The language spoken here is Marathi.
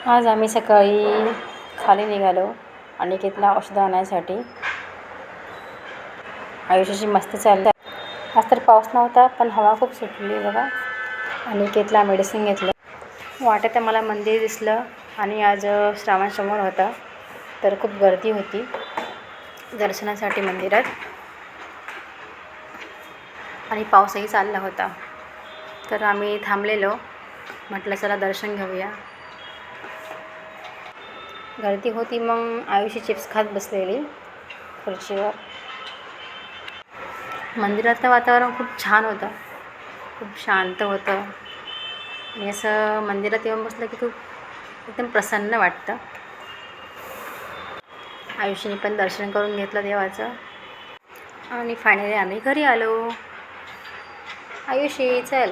आज आम्ही सकाळी खाली निघालो अनिकेतला औषधं आणण्यासाठी. आयुष्याची मस्त चाललं. आज तर पाऊस नव्हता पण हवा खूप सुटली बघा. अनिकेतला मेडिसिन घेतलं. वाटेत मला मंदिर दिसलं आणि आज श्रावण सोमवार होता तर खूप गर्दी होती दर्शनासाठी मंदिरात आणि पाऊसही चालला होता. तर आम्ही थांबलेलो, म्हटलं चला दर्शन घेऊया. गर्दी होती, मग आयुषी चिप्स खात बसलेली खुर्चीवर. मंदिरातलं वातावरण खूप छान होतं, खूप शांत होतं आणि असं मंदिरात येऊन बसलं की खूप एकदम प्रसन्न वाटतं. आयुषीने पण दर्शन करून घेतलं देवाचं आणि फायनली आम्ही घरी आलो. आयुषी चल.